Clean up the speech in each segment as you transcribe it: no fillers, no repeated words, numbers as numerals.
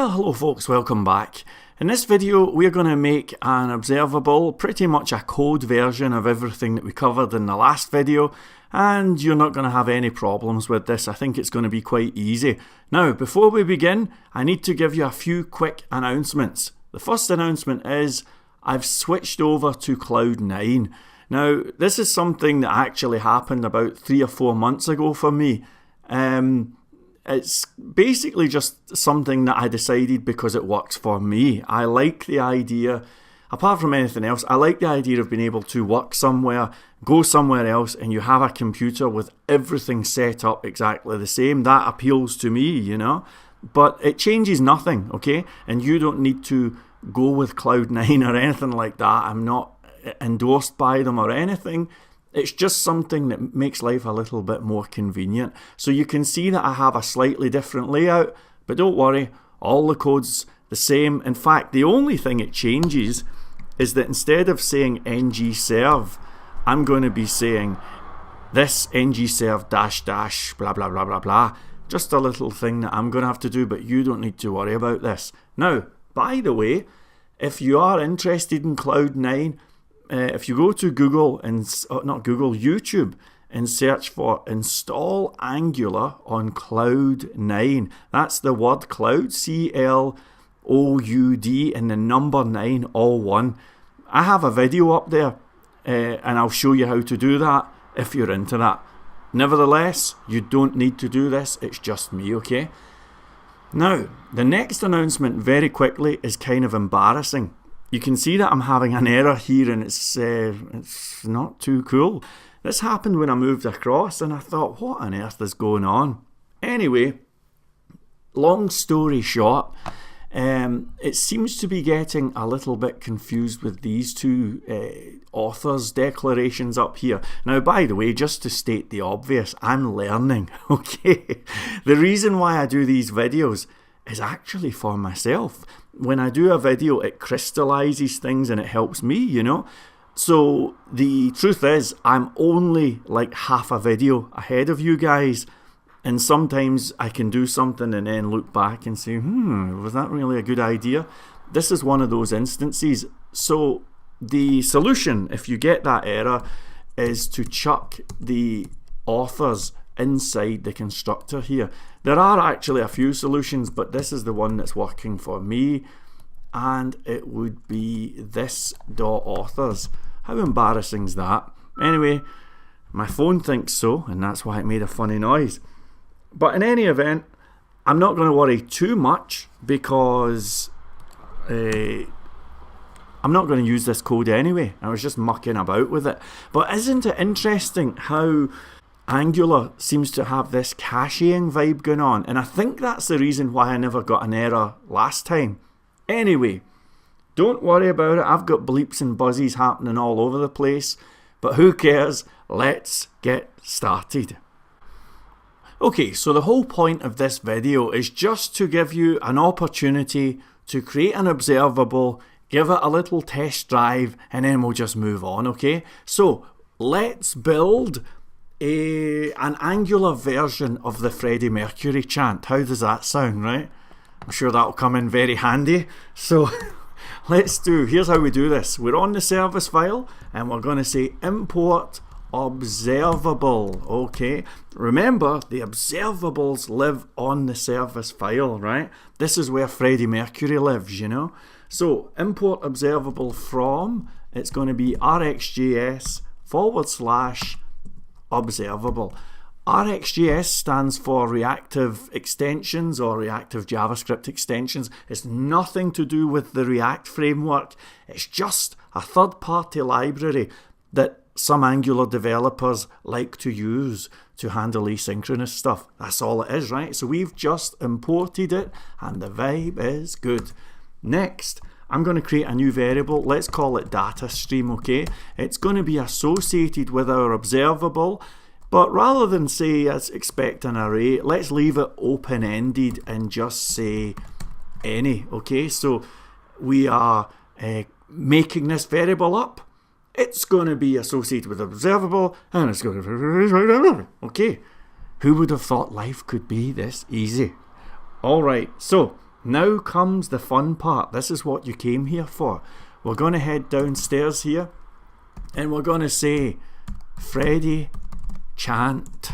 Well, hello folks, welcome back. In this video we're going to make an observable, pretty much a code version of everything that we covered in the last video, and you're not going to have any problems with this. I think it's going to be quite easy. Now, before we begin, I need to give you a few quick announcements. The first announcement is I've switched over to Cloud 9. Now, this is something that actually happened about 3 or 4 months ago for me. It's basically just something that I decided because it works for me. I like the idea, apart from anything else, I like the idea of being able to work somewhere, go somewhere else, and you have a computer with everything set up exactly the same. That appeals to me, you know. But it changes nothing, okay? And you don't need to go with Cloud 9 or anything like that. I'm not endorsed by them or anything. It's just something that makes life a little bit more convenient. So you can see that I have a slightly different layout, but don't worry, all the code's the same. In fact, the only thing it changes is that instead of saying ngserve, I'm going to be saying this ngserve -- blah blah blah blah blah. Just a little thing that I'm going to have to do, but you don't need to worry about this. Now, by the way, if you are interested in Cloud 9, if you go to Google and YouTube and search for install Angular on Cloud 9, that's the word cloud, CLOUD, and the number 9, all one. I have a video up there and I'll show you how to do that if you're into that. Nevertheless, you don't need to do this, it's just me, okay? Now, the next announcement very quickly is kind of embarrassing. You can see that I'm having an error here and it's not too cool. This happened when I moved across and I thought, what on earth is going on? Anyway, long story short, it seems to be getting a little bit confused with these two authors' declarations up here. Now, by the way, just to state the obvious, I'm learning, okay? The reason why I do these videos is actually for myself. When I do a video, it crystallizes things and it helps me, you know. So the truth is, I'm only like half a video ahead of you guys. And sometimes I can do something and then look back and say, was that really a good idea? This is one of those instances. So the solution, if you get that error, is to chuck the authors inside the constructor here. There are actually a few solutions, but this is the one that's working for me, and it would be this .authors. How embarrassing is that? Anyway, my phone thinks so, and that's why it made a funny noise. But in any event, I'm not going to worry too much because I'm not going to use this code anyway. I was just mucking about with it. But isn't it interesting how Angular seems to have this caching vibe going on? And I think that's the reason why I never got an error last time. Anyway, don't worry about it. I've got bleeps and buzzies happening all over the place. But who cares? Let's get started. Okay, so the whole point of this video is just to give you an opportunity to create an observable, give it a little test drive, and then we'll just move on, okay? So let's build an Angular version of the Freddie Mercury chant. How does that sound, right? I'm sure that'll come in very handy. So here's how we do this. We're on the service file and we're going to say import observable, okay? Remember, the observables live on the service file, right? This is where Freddie Mercury lives, you know? So import observable from, it's going to be RxJS / observable. RxJS stands for reactive extensions or reactive JavaScript extensions. It's nothing to do with the React framework. It's just a third-party library that some Angular developers like to use to handle asynchronous stuff. That's all it is, right? So we've just imported it and the vibe is good. Next, I'm going to create a new variable. Let's call it data stream, okay? It's going to be associated with our observable, but rather than say let's expect an array, let's leave it open-ended and just say any, okay? So we are making this variable up. It's going to be associated with observable, and it's going to... Okay, who would have thought life could be this easy? Alright, so now comes the fun part. This is what you came here for. We're going to head downstairs here and we're going to say Freddie chant.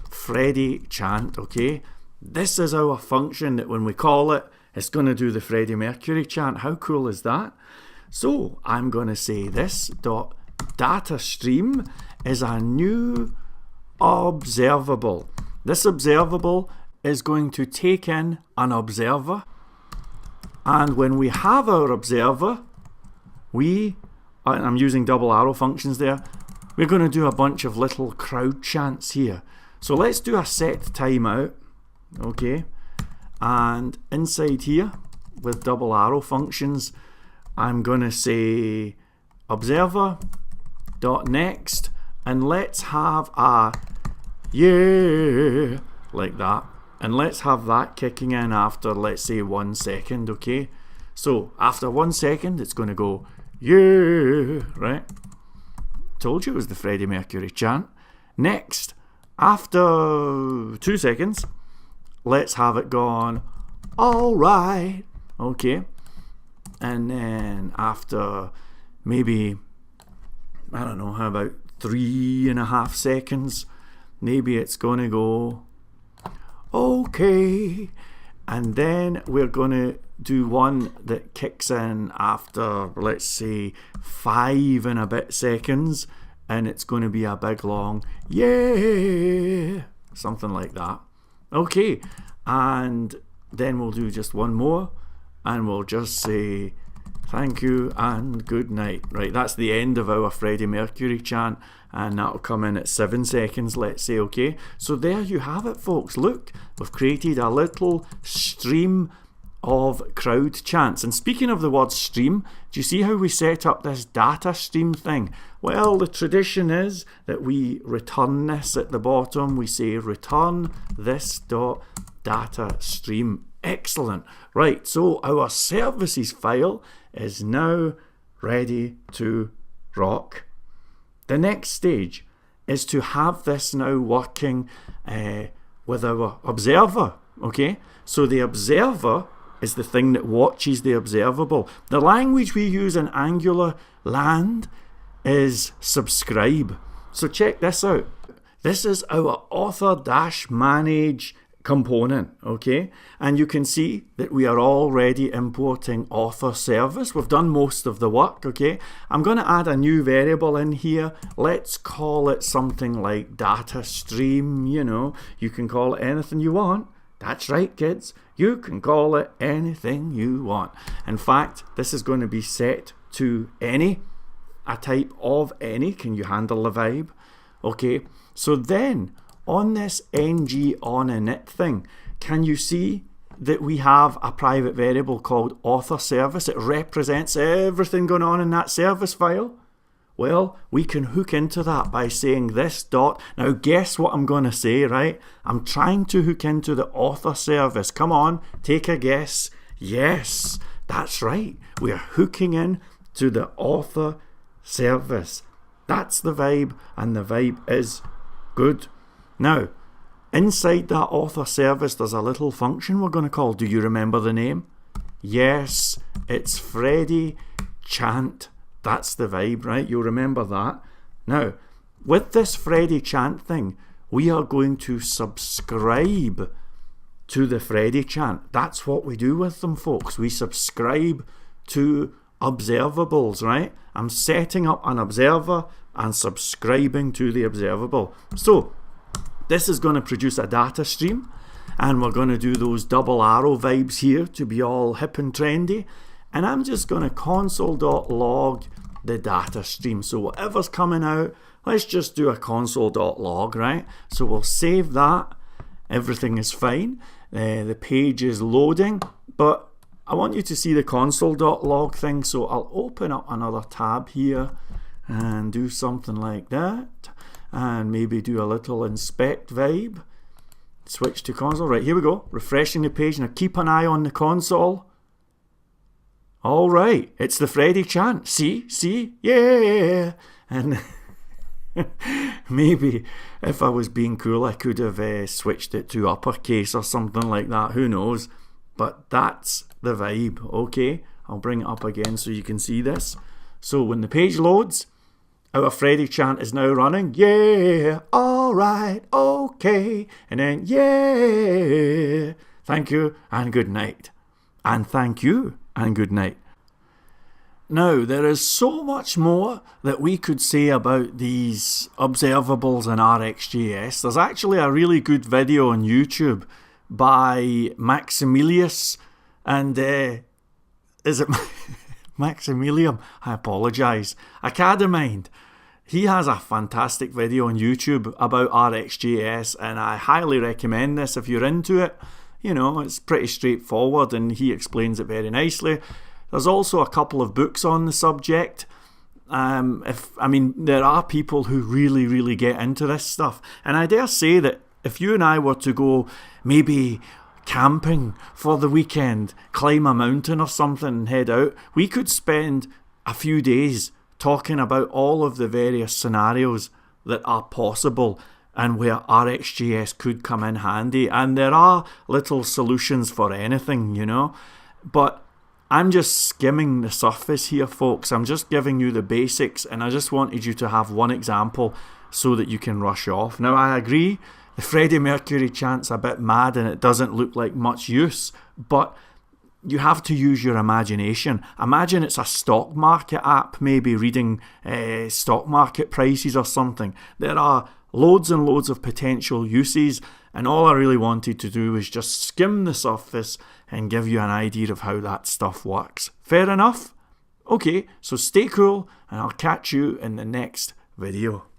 Freddie chant, okay? This is our function that when we call it, it's going to do the Freddie Mercury chant. How cool is that? So I'm going to say this dot data stream is a new observable. This observable is going to take in an observer, and when we have our observer, I'm using double arrow functions there, we're going to do a bunch of little crowd chants here. So let's do a set timeout, okay, and inside here with double arrow functions I'm going to say observer dot next, and let's have a yeah like that, and let's have that kicking in after, let's say, 1 second, okay? So after 1 second it's going to go yeah, right? Told you it was the Freddie Mercury chant. Next, after 2 seconds, let's have it gone alright, okay? And then after maybe, I don't know, how about 3.5 seconds, maybe it's going to go okay. And then we're going to do one that kicks in after, let's say, 5 and a bit seconds, and it's going to be a big long yeah, something like that. Okay, and then we'll do just one more, and we'll just say thank you and good night. Right, that's the end of our Freddie Mercury chant, and that'll come in at 7 seconds, let's say, okay? So there you have it, folks. Look, we've created a little stream of crowd chants. And speaking of the word stream, do you see how we set up this data stream thing? Well, the tradition is that we return this at the bottom. We say return this dot data stream. Excellent. Right, so our services file is now ready to rock. The next stage is to have this now working with our observer, okay? So the observer is the thing that watches the observable. The language we use in Angular land is subscribe. So check this out. This is our author-manage component, okay? And you can see that we are already importing author service. We've done most of the work, okay? I'm going to add a new variable in here. Let's call it something like data stream, you know. You can call it anything you want. That's right, kids. You can call it anything you want. In fact, this is going to be set to any, a type of any. Can you handle the vibe? Okay, so then on this ng on init thing, can you see that we have a private variable called author service? It represents everything going on in that service file. Well, we can hook into that by saying this dot. Now guess what I'm going to say, right? I'm trying to hook into the author service. Come on, take a guess. Yes, that's right. We are hooking in to the author service. That's the vibe, and the vibe is good. Now, inside that author service, there's a little function we're going to call. Do you remember the name? Yes, it's Freddie chant. That's the vibe, right? You'll remember that. Now, with this Freddie chant thing, we are going to subscribe to the Freddie chant. That's what we do with them, folks. We subscribe to observables, right? I'm setting up an observer and subscribing to the observable. So, this is going to produce a data stream, and we're going to do those double arrow vibes here to be all hip and trendy. And I'm just going to console.log the data stream. So whatever's coming out, let's just do a console.log, right? So we'll save that. Everything is fine. The page is loading, but I want you to see the console.log thing. So I'll open up another tab here and do something like that. And maybe do a little inspect vibe. Switch to console. Right, here we go. Refreshing the page. Now keep an eye on the console. All right, it's the Freddie chant. See, yeah. And maybe if I was being cool, I could have switched it to uppercase or something like that. Who knows? but that's the vibe. Okay, I'll bring it up again so you can see this. So when the page loads, our Freddie chant is now running. Yeah, alright, okay. And then, yeah, thank you and good night. And thank you and good night. Now, there is so much more that we could say about these observables in RxJS. There's actually a really good video on YouTube by Maximilius and is it Maximilium? I apologise. Academind. He has a fantastic video on YouTube about RxJS, and I highly recommend this if you're into it. You know, it's pretty straightforward and he explains it very nicely. There's also a couple of books on the subject. There are people who really get into this stuff. And I dare say that if you and I were to go maybe camping for the weekend, climb a mountain or something and head out, we could spend a few days talking about all of the various scenarios that are possible and where RxJS could come in handy. And there are little solutions for anything, you know. But I'm just skimming the surface here, folks. I'm just giving you the basics, and I just wanted you to have one example so that you can rush off. Now, I agree, the Freddie Mercury chant's a bit mad and it doesn't look like much use, but you have to use your imagination. Imagine it's a stock market app, maybe reading stock market prices or something. There are loads and loads of potential uses, and all I really wanted to do was just skim the surface and give you an idea of how that stuff works. Fair enough? Okay, so stay cool, and I'll catch you in the next video.